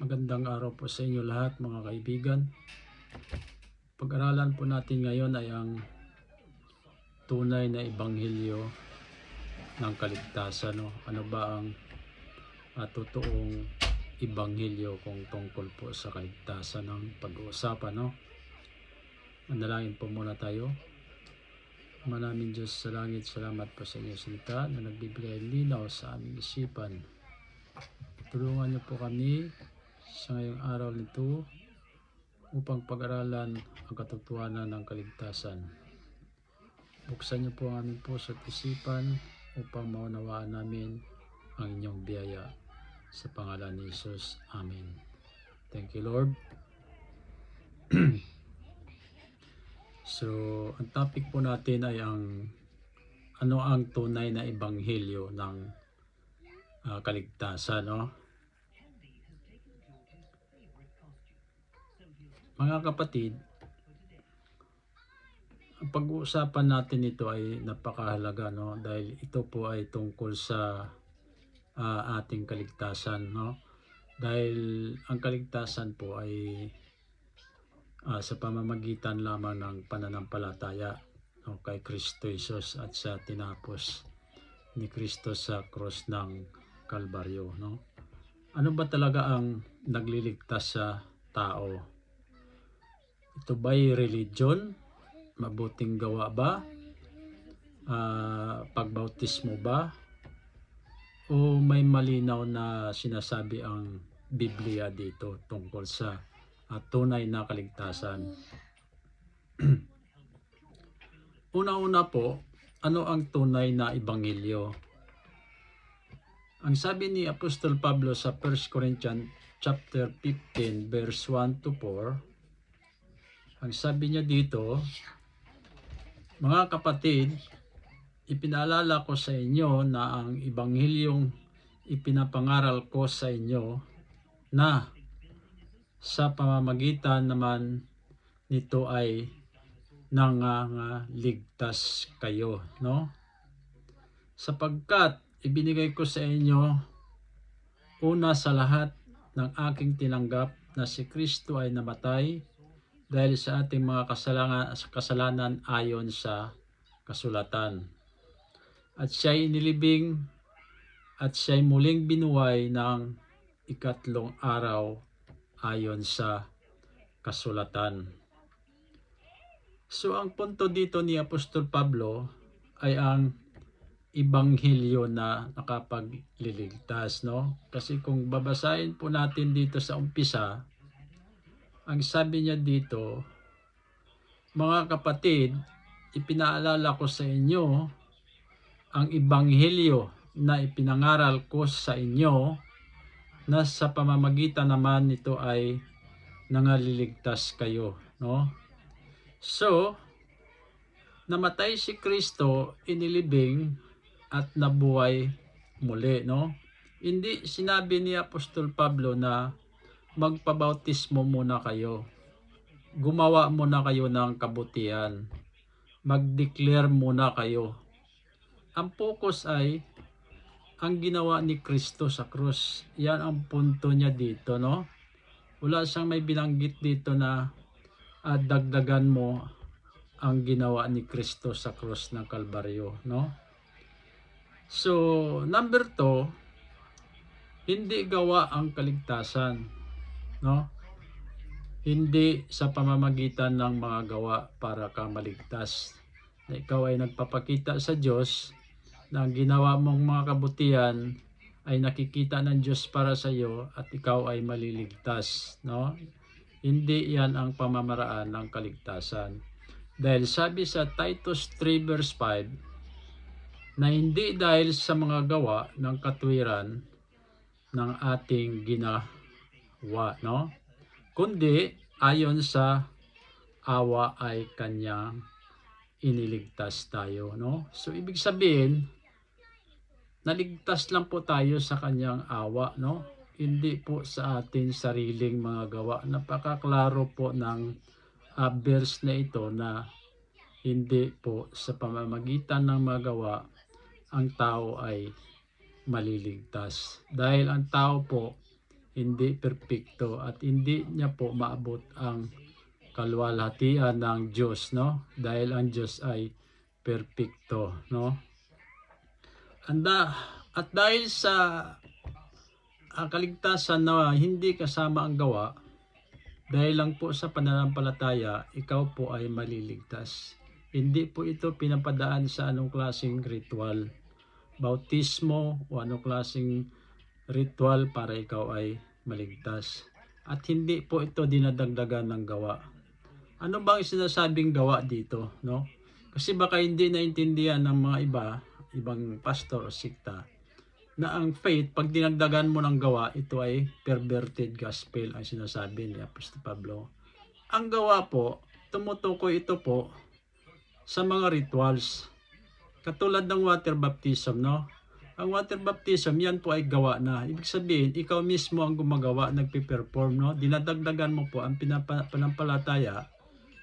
Magandang araw po sa inyo lahat mga kaibigan. Pag-aralan po natin ngayon ay ang tunay na ebanghelyo ng kaligtasan. No? Ano ba ang totoong ebanghelyo kung tungkol po sa kaligtasan ng pag-uusapan? No? Manalangin po muna tayo. Manaming Diyos sa langit, salamat po sa inyong salita na nagbibigay linaw sa aming isipan. Tulungan niyo po kami sa ngayong araw nito upang pag-aralan ang katotohanan ng kaligtasan. Buksan niyo po ang aming puso at isipan upang maunawaan namin ang inyong biyaya. Sa pangalan ni Jesus. Amen. Thank you, Lord. So, ang topic po natin ay ano ang tunay na ebanghelyo ng kaligtasan, no? Mga kapatid, ang pag-uusapan natin ito ay napakahalaga, no? Dahil ito po ay tungkol sa ating kaligtasan, no? Dahil ang kaligtasan po ay sa pamamagitan lamang ng pananampalataya, no, kay Kristo Jesus at sa tinapos ni Kristo sa cross ng Kalbaryo, no? Ano ba talaga ang nagliligtas sa tao? Ito ba'y religion? Mabuting gawa ba? Pagbautismo ba? O may malinaw na sinasabi ang Biblia dito tungkol sa tunay na kaligtasan? Una-una po, ano ang tunay na ebanghelyo? Ang sabi ni Apostol Pablo sa 1 Corinthians chapter 15 verse 1 to 4, ang sabi niya dito, mga kapatid, ipinaalala ko sa inyo na ang ebanghelyong ipinapangaral ko sa inyo na sa pamamagitan naman nito ay nangangaligtas kayo, no? Sapagkat ibinigay ko sa inyo una sa lahat ng aking tinanggap na si Kristo ay namatay dahil sa ating mga kasalanan ayon sa kasulatan. At siya'y inilibing at siya'y muling binuhay ng ikatlong araw ayon sa kasulatan. So ang punto dito ni Apostol Pablo ay ang ebanghelyo na nakapagliligtas, no? Kasi kung babasahin po natin dito sa umpisa, ang sabi niya dito, mga kapatid, ipinaalala ko sa inyo ang ebanghelyo na ipinangaral ko sa inyo na sa pamamagitan naman nito ay nangaliligtas kayo, no? So, namatay si Kristo, inilibing at nabuhay muli, no? Hindi sinabi ni Apostol Pablo na magpabautismo muna kayo. Gumawa muna kayo ng kabutihan. Mag-declare muna kayo. Ang focus ay ang ginawa ni Kristo sa krus. Yan ang punto niya dito, no? Wala siyang may binanggit dito na dagdagan mo ang ginawa ni Kristo sa krus ng Kalbaryo, no? So, number 2, hindi gawa ang kaligtasan, no? Hindi sa pamamagitan ng mga gawa para ka maligtas. Na ikaw ay nagpapakita sa Diyos na ang ginawa mong mga kabutihan ay nakikita ng Diyos para sa iyo at ikaw ay maliligtas, no? Hindi yan ang pamamaraan ng kaligtasan. Dahil sabi sa Titus 3 verse 5 na hindi dahil sa mga gawa ng katwiran ng ating ginawa, no? Kundi ayon sa awa ay kanyang iniligtas tayo, no? So ibig sabihin, naligtas lang po tayo sa kanyang awa, no? Hindi po sa ating sariling mga gawa. Napakaklaro po ng verse na ito na hindi po sa pamamagitan ng mga gawa ang tao ay maliligtas. Dahil ang tao po hindi perpekto at hindi niya po maabot ang kaluwalhatian ng Diyos, no? Dahil ang Diyos ay perpekto, no? At dahil sa kaligtasan na hindi kasama ang gawa, dahil lang po sa pananampalataya, ikaw po ay maliligtas. Hindi po ito pinapadaan sa anong klaseng ritual, bautismo o anong klaseng ritual para ikaw ay maligtas. At hindi po ito dinadagdagan ng gawa. Ano bang sinasabing gawa dito, no? Kasi baka hindi naintindihan ng mga ibang pastor o sikta, na ang faith, pag dinagdagan mo ng gawa, ito ay perverted gospel ang sinasabi ni Apostol Pablo. Ang gawa po, tumutukoy ito po sa mga rituals. Katulad ng water baptism, no? Ang water baptism, yan po ay gawa na. Ibig sabihin, ikaw mismo ang gumagawa, nagpe-perform, no? Dinadagdagan mo po ang panampalataya.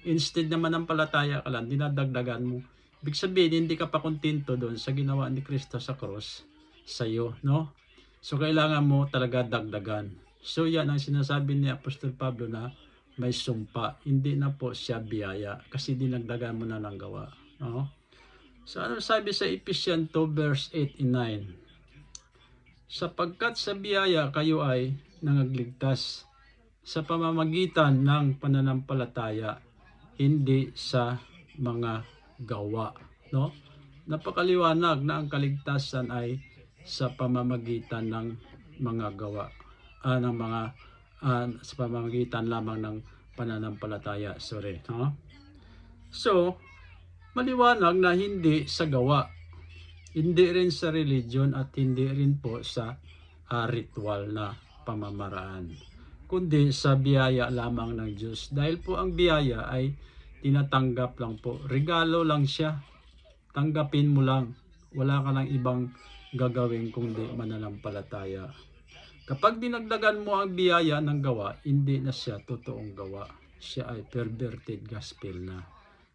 Instead na manampalataya ka lang, dinadagdagan mo. Ibig sabihin, hindi ka pa kontento doon sa ginawa ni Kristo sa cross sa iyo, no? So kailangan mo talaga dagdagan. So yan ang sinasabi ni Apostol Pablo na may sumpa, hindi na po siya biyaya kasi dinagdagan mo na ng gawa, no? So ano sabi sa Ephesians 2 verse 8 and 9? Sapagkat sa biyaya kayo ay nangagligtas sa pamamagitan ng pananampalataya, hindi sa mga gawa, no? Napakaliwanag na ang kaligtasan ay sa pamamagitan ng mga gawa, sa pamamagitan lamang ng pananampalataya. No? So, maliwanag na hindi sa gawa, hindi rin sa religion at hindi rin po sa ritual na pamamaraan, kundi sa biyaya lamang ng Diyos. Dahil po ang biyaya ay tinatanggap lang po, regalo lang siya, tanggapin mo lang, wala ka ng ibang gagawin kundi mananampalataya. Kapag dinagdagan mo ang biyaya ng gawa, hindi na siya totoong gawa. Siya ay perverted gospel na.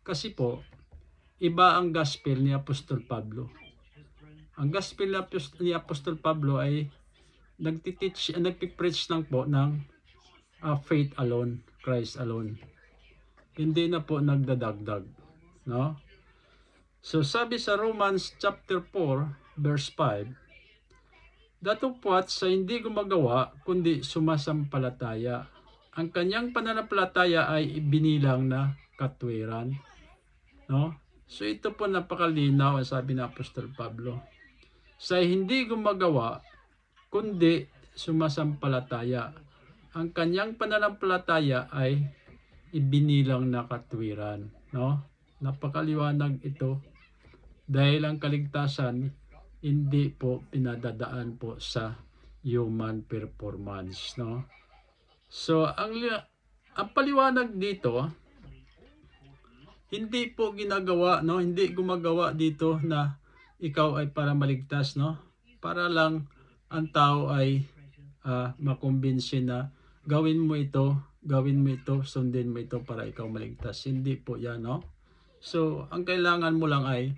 Kasi po, iba ang gospel ni Apostol Pablo. Ang gospel ni Apostol Pablo ay nagpipreach lang po ng faith alone, Christ alone. Hindi na po nagdadagdag, no? So sabi sa Romans chapter 4 verse 5, datapwat sa hindi gumagawa kundi sumasampalataya, ang kanyang pananampalataya ay ibinilang na katwiran, no? So ito po napakalinaw ang sabi ng Apostol Pablo. Sa hindi gumagawa kundi sumasampalataya, ang kanyang pananampalataya ay ibinilang na katwiran, no? Napakaliwanag ito dahil ang kaligtasan hindi po pinadadaan po sa human performance, no? So ang paliwanag dito, hindi po ginagawa, no? Hindi gumagawa dito na ikaw ay para maligtas, no? Para lang ang tao ay makumbinsi na gawin mo ito, sundin mo ito para ikaw maligtas. Hindi po yan, no? So ang kailangan mo lang ay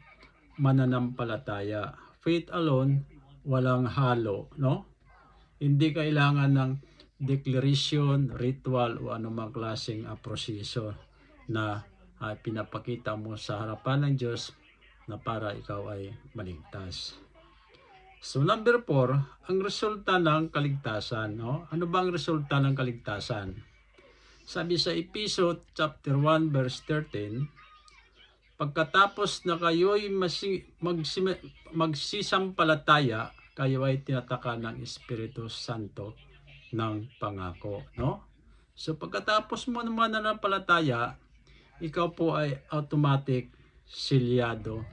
mananampalataya. Faith alone, walang halo, no? Hindi kailangan ng declaration, ritual o anumang klaseng proseso na pinapakita mo sa harapan ng Diyos na para ikaw ay maligtas. So number 4, ang resulta ng kaligtasan, no? Ano ba ang resulta ng kaligtasan? Sabi sa Ephesians chapter 1 verse 13, pagkatapos na kayo'y magsisampalataya, kayo ay tinataka ng Espiritu Santo ng pangako, no? So pagkatapos mo naman na napalataya, ikaw po ay automatic silyado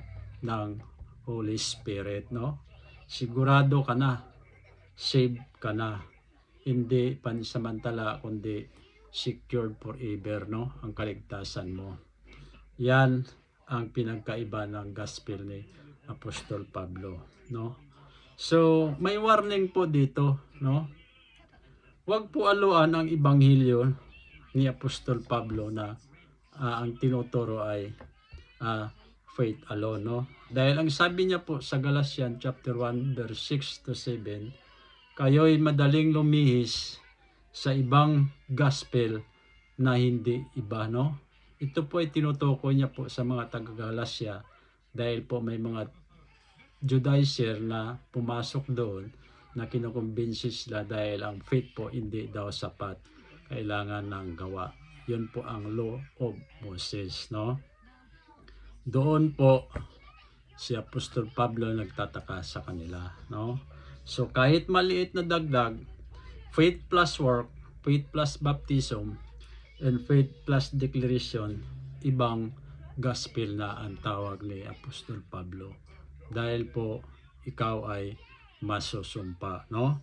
ng Holy Spirit, no? Sigurado ka na, saved ka na. Hindi pansamantala kundi secured forever, no? Ang kaligtasan mo. Yan ang pinagkaiba ng gospel ni Apostol Pablo, no? So, may warning po dito, no? Huwag po aluan ang ebanghelyo ni Apostol Pablo na ang tinuturo ay faith alone, no? Dahil ang sabi niya po sa Galatians chapter 1 verse 6 to 7, kayo'y madaling lumihis sa ibang gospel na hindi iba, no? Ito po ay tinutukoy niya po sa mga taga-Galasya dahil po may mga Judaizer na pumasok doon na kinukumbinsi sila dahil ang faith po hindi daw sapat, kailangan ng gawa. Yun po ang law of Moses, no? Doon po si Apostol Pablo nagtataka sa kanila, no? So kahit maliit na dagdag, faith plus work, faith plus baptism, and faith plus declaration, ibang gospel na ang tawag ni Apostol Pablo. Dahil po ikaw ay masusumpa, no?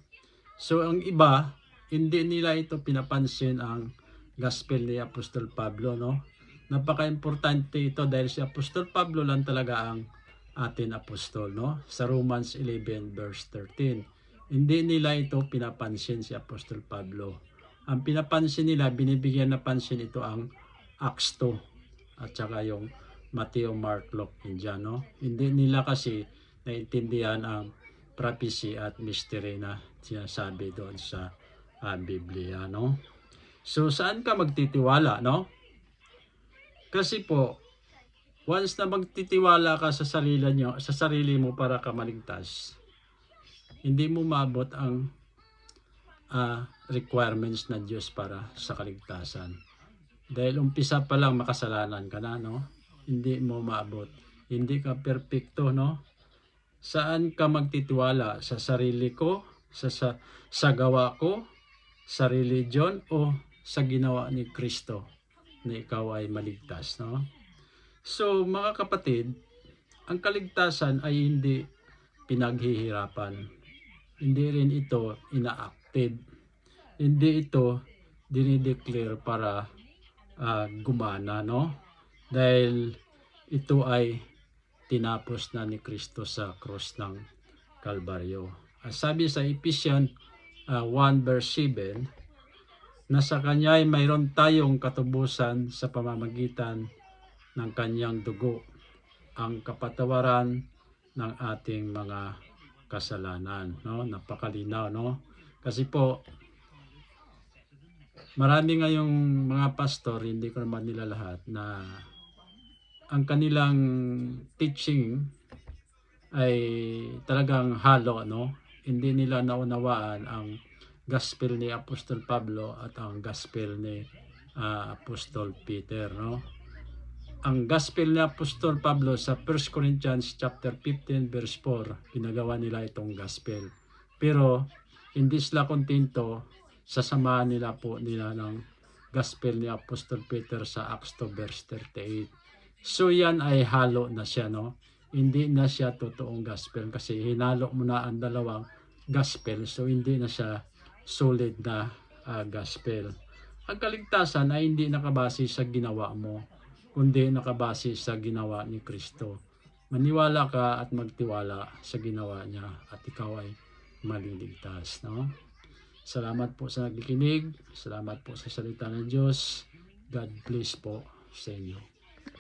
So ang iba, hindi nila ito pinapansin ang gospel ni Apostol Pablo, no? Napaka-importante ito dahil si Apostol Pablo lang talaga ang atin apostol, no? Sa Romans 11 verse 13. Hindi nila ito pinapansin si Apostol Pablo. Ang pinapansin nila, binibigyan na pansin ito ang Acts 2 at saka yung Matthew, Mark, Luke, Indian, no? Hindi nila kasi naintindihan ang prophecy at mystery na sinasabi doon sa Biblia, no? So saan ka magtitiwala, no? Kasi po, once na magtitiwala ka sa sarili mo para ka maligtas, hindi mo maabot ang requirements na Diyos para sa kaligtasan. Dahil umpisa pa lang makasalanan ka na, no? Hindi mo maabot. Hindi ka perfecto, no? Saan ka magtitiwala? Sa sarili ko? Sa gawa ko? Sa religion? O sa ginawa ni Kristo na ikaw ay maligtas, no? So, mga kapatid, ang kaligtasan ay hindi pinaghihirapan. Hindi rin ito ina-active. Hindi ito dinideclare para gumana, no? Dahil ito ay tinapos na ni Kristo sa cross ng Kalbaryo. Sabi sa Ephesians 1 verse 7, na sa Kanya ay mayroon tayong katubusan sa pamamagitan ng Kanyang dugo, ang kapatawaran ng ating mga kasalanan, no? Napakalinaw, no? Kasi po marami ngayong mga pastor, hindi ko naman nila lahat, na ang kanilang teaching ay talagang halo, no? Hindi nila naunawaan ang gospel ni Apostol Pablo at ang gospel ni Apostol Peter, no? Ang gospel ni Apostol Pablo sa 1 Corinthians chapter 15 verse 4, ginagawa nila itong gospel. Pero hindi sila kontento, sasamahan nila ng gospel ni Apostol Peter sa Acts 2 verse 38. So yan ay halo na siya, no? Hindi na siya totoong gospel kasi hinalo mo na ang dalawang gospel, so hindi na siya solid na gospel. Ang kaligtasan ay hindi nakabase sa ginawa mo, kundi nakabase sa ginawa ni Kristo. Maniwala ka at magtiwala sa ginawa niya at ikaw ay maliligtas, no? Salamat po sa nakikinig. Salamat po sa salita ng Diyos. God bless po sa inyo.